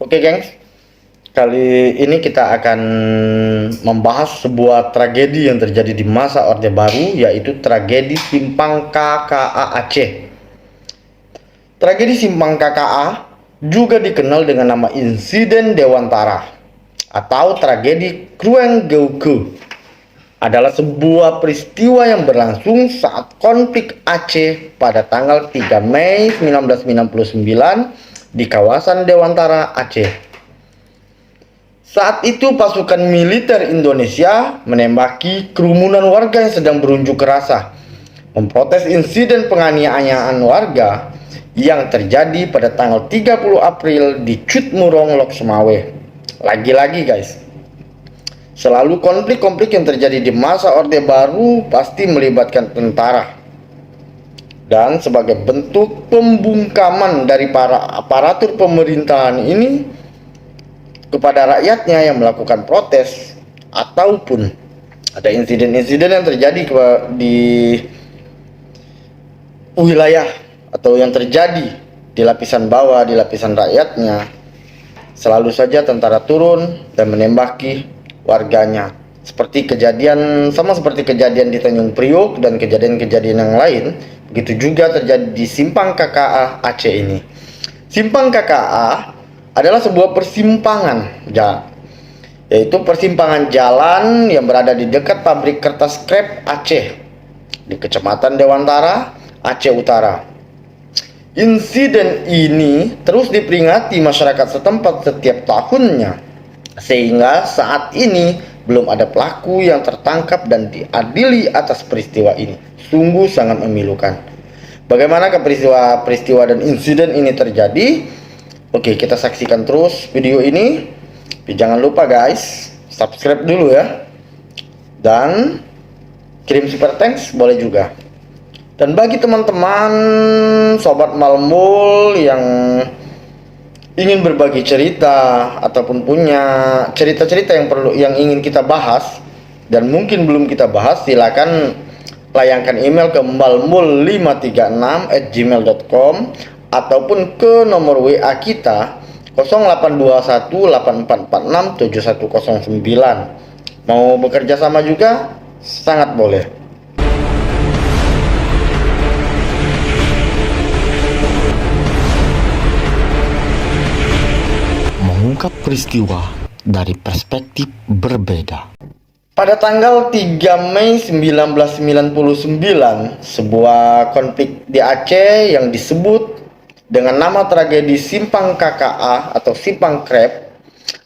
Oke, gengs. Kali ini kita akan membahas sebuah tragedi yang terjadi di masa Orde Baru, yaitu tragedi Simpang KKA Aceh. Tragedi Simpang KKA juga dikenal dengan nama Insiden Dewantara atau tragedi Krueng Geuke. Adalah sebuah peristiwa yang berlangsung saat konflik Aceh pada tanggal 3 Mei 1999 di kawasan Dewantara, Aceh. Saat itu pasukan militer Indonesia menembaki kerumunan warga yang sedang berunjuk rasa memprotes insiden penganiayaan warga yang terjadi pada tanggal 30 April di Cutmurong, Lok Sumawe. Lagi-lagi guys, selalu konflik-konflik yang terjadi di masa Orde Baru pasti melibatkan tentara. Dan sebagai bentuk pembungkaman dari para aparatur pemerintahan ini kepada rakyatnya yang melakukan protes, ataupun ada insiden-insiden yang terjadi di wilayah atau yang terjadi di lapisan bawah, di lapisan rakyatnya, selalu saja tentara turun dan menembaki warganya. Seperti kejadian di Tanjung Priok dan kejadian-kejadian yang lain, begitu juga terjadi di Simpang KKA Aceh ini. Simpang KKA adalah sebuah persimpangan, yaitu persimpangan jalan yang berada di dekat pabrik kertas krep Aceh di Kecamatan Dewantara, Aceh Utara. Insiden ini terus diperingati masyarakat setempat setiap tahunnya, sehingga saat ini belum ada pelaku yang tertangkap dan diadili atas peristiwa ini. Sungguh sangat memilukan. Bagaimana peristiwa dan insiden ini terjadi? Oke, kita saksikan terus video ini. Tapi jangan lupa guys, subscribe dulu ya. Dan kirim super thanks boleh juga. Dan bagi teman-teman sobat Malmul yang ingin berbagi cerita ataupun punya cerita-cerita yang ingin kita bahas dan mungkin belum kita bahas, silakan layangkan email ke malmul536@gmail.com ataupun ke nomor WA kita 082184467109. Mau bekerja sama juga sangat boleh. Mengungkap peristiwa dari perspektif berbeda. Pada tanggal 3 Mei 1999, sebuah konflik di Aceh yang disebut dengan nama tragedi Simpang KKA atau Simpang Krep,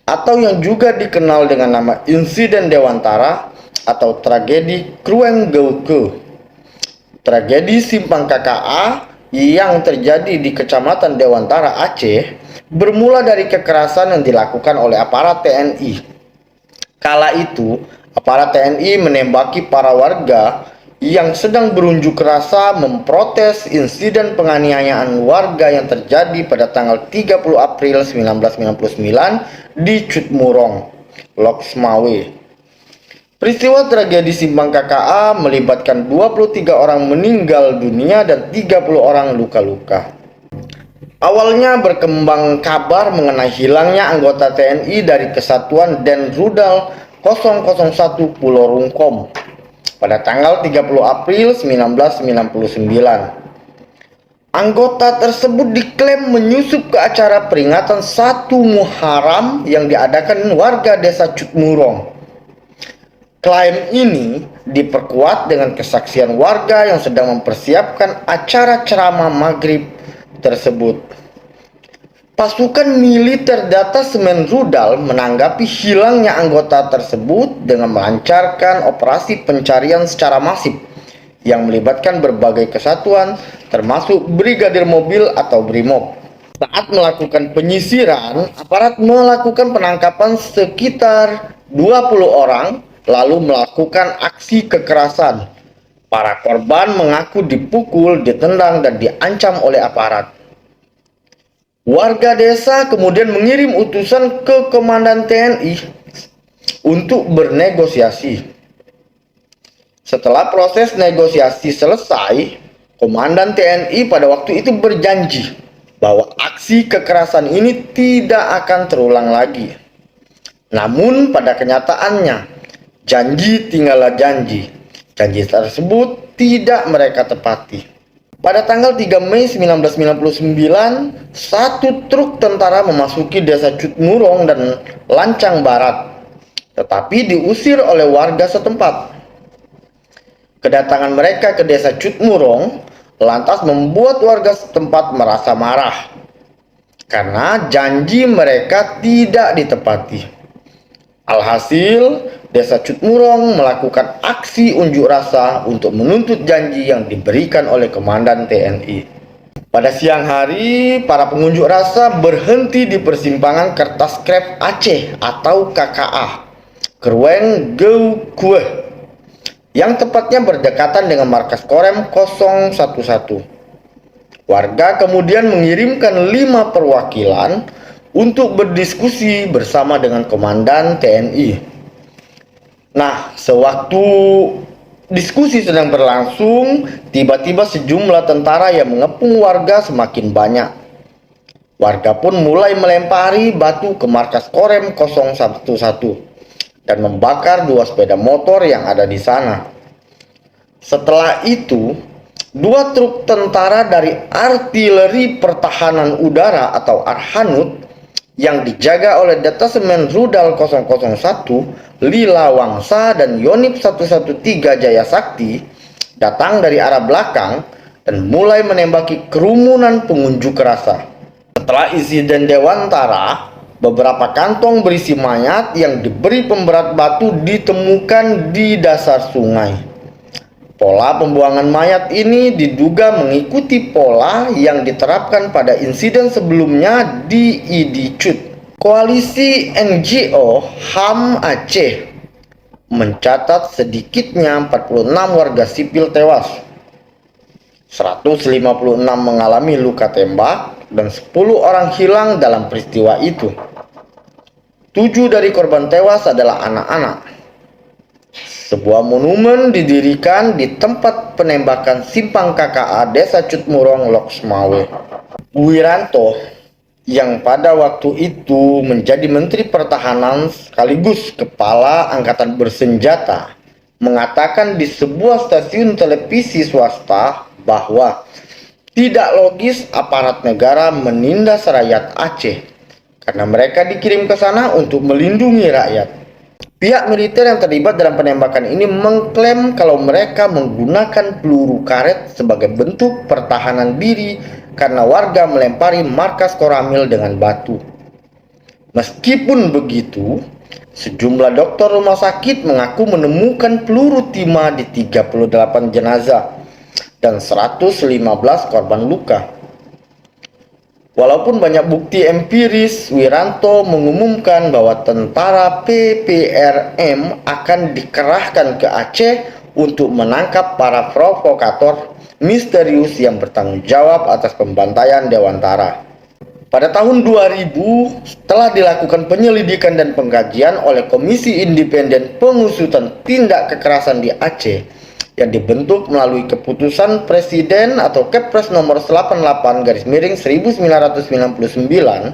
atau yang juga dikenal dengan nama Insiden Dewantara atau tragedi Krueng Geuke. Tragedi Simpang KKA yang terjadi di Kecamatan Dewantara, Aceh bermula dari kekerasan yang dilakukan oleh aparat TNI. Kala itu, aparat TNI menembaki para warga yang sedang berunjuk rasa memprotes insiden penganiayaan warga yang terjadi pada tanggal 30 April 1999 di Cutmurong, Lok Sumawe. Peristiwa tragedi Simpang KKA melibatkan 23 orang meninggal dunia dan 30 orang luka-luka. Awalnya berkembang kabar mengenai hilangnya anggota TNI dari Kesatuan Den Rudal 001 Pulau Rungkom pada tanggal 30 April 1999. Anggota tersebut diklaim menyusup ke acara peringatan 1 Muharram yang diadakan warga desa Cutmurong. Klaim ini diperkuat dengan kesaksian warga yang sedang mempersiapkan acara ceramah maghrib tersebut. Pasukan militer Datasemen Rudal menanggapi hilangnya anggota tersebut dengan melancarkan operasi pencarian secara masif yang melibatkan berbagai kesatuan termasuk Brigadir Mobil atau Brimob. Saat melakukan penyisiran, aparat melakukan penangkapan sekitar 20 orang lalu melakukan aksi kekerasan. Para korban mengaku dipukul, ditendang, dan diancam oleh aparat. Warga desa kemudian mengirim utusan ke komandan TNI untuk bernegosiasi. Setelah proses negosiasi selesai, komandan TNI pada waktu itu berjanji bahwa aksi kekerasan ini tidak akan terulang lagi. Namun pada kenyataannya, janji tinggallah janji. Janji tersebut tidak mereka tepati. Pada tanggal 3 Mei 1999, satu truk tentara memasuki desa Cutmurong dan Lancang Barat, tetapi diusir oleh warga setempat. Kedatangan mereka ke desa Cutmurong lantas membuat warga setempat merasa marah karena janji mereka tidak ditepati. Alhasil, desa Cutmurong melakukan aksi unjuk rasa untuk menuntut janji yang diberikan oleh Komandan TNI. Pada siang hari, para pengunjuk rasa berhenti di persimpangan Kertas Krep Aceh atau KKA, Kerueng Geu Kueh, yang tepatnya berdekatan dengan markas Korem 011. Warga kemudian mengirimkan 5 perwakilan untuk berdiskusi bersama dengan Komandan TNI. Nah, sewaktu diskusi sedang berlangsung, tiba-tiba sejumlah tentara yang mengepung warga semakin banyak. Warga pun mulai melempari batu ke markas Korem 011 dan membakar 2 sepeda motor yang ada di sana. Setelah itu, 2 truk tentara dari Artileri Pertahanan Udara atau Arhanud yang dijaga oleh Detasemen Rudal 001, Lila Wangsa dan Yonif 113 Jaya Sakti datang dari arah belakang dan mulai menembaki kerumunan pengunjuk rasa. Setelah insiden Dewantara, beberapa kantong berisi mayat yang diberi pemberat batu ditemukan di dasar sungai. Pola pembuangan mayat ini diduga mengikuti pola yang diterapkan pada insiden sebelumnya di Idicut. Koalisi NGO HAM Aceh mencatat sedikitnya 46 warga sipil tewas, 156 mengalami luka tembak, dan 10 orang hilang dalam peristiwa itu. 7 dari korban tewas adalah anak-anak. Sebuah monumen didirikan di tempat penembakan simpang KKA Desa Cutmurong, Loksmawe. Wiranto yang pada waktu itu menjadi Menteri Pertahanan sekaligus Kepala Angkatan Bersenjata mengatakan di sebuah stasiun televisi swasta bahwa tidak logis aparat negara menindas rakyat Aceh karena mereka dikirim ke sana untuk melindungi rakyat. Pihak militer yang terlibat dalam penembakan ini mengklaim kalau mereka menggunakan peluru karet sebagai bentuk pertahanan diri karena warga melempari markas Koramil dengan batu. Meskipun begitu, sejumlah dokter rumah sakit mengaku menemukan peluru timah di 38 jenazah dan 115 korban luka. Walaupun banyak bukti empiris, Wiranto mengumumkan bahwa tentara PPRM akan dikerahkan ke Aceh untuk menangkap para provokator misterius yang bertanggung jawab atas pembantaian Dewantara. Pada tahun 2000, setelah dilakukan penyelidikan dan pengkajian oleh Komisi Independen Pengusutan Tindak Kekerasan di Aceh, yang dibentuk melalui keputusan Presiden atau Kepres nomor 88/1999,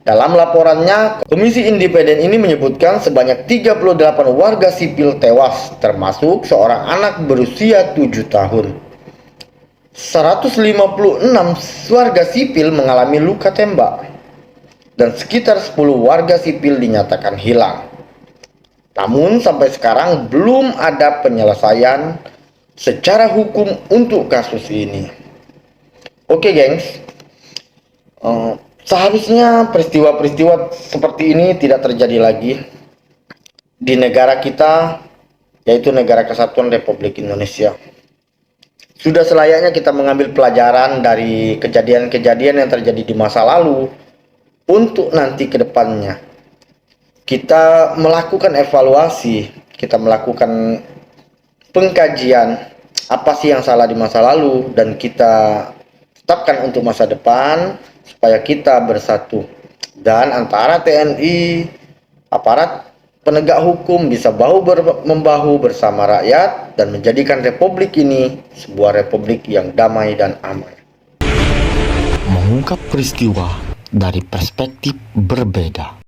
dalam laporannya Komisi Independen ini menyebutkan sebanyak 38 warga sipil tewas, termasuk seorang anak berusia 7 tahun. 156 warga sipil mengalami luka tembak dan sekitar 10 warga sipil dinyatakan hilang. Namun sampai sekarang belum ada penyelesaian secara hukum untuk kasus ini. Oke gengs, seharusnya peristiwa-peristiwa seperti ini tidak terjadi lagi di negara kita, yaitu Negara Kesatuan Republik Indonesia. Sudah selayaknya kita mengambil pelajaran dari kejadian-kejadian yang terjadi di masa lalu untuk nanti ke depannya. Kita melakukan evaluasi, kita melakukan pengkajian apa sih yang salah di masa lalu dan kita tetapkan untuk masa depan supaya kita bersatu dan antara TNI, aparat penegak hukum bisa bahu-membahu bersama rakyat dan menjadikan republik ini sebuah republik yang damai dan aman. mengungkap peristiwa dari perspektif berbeda.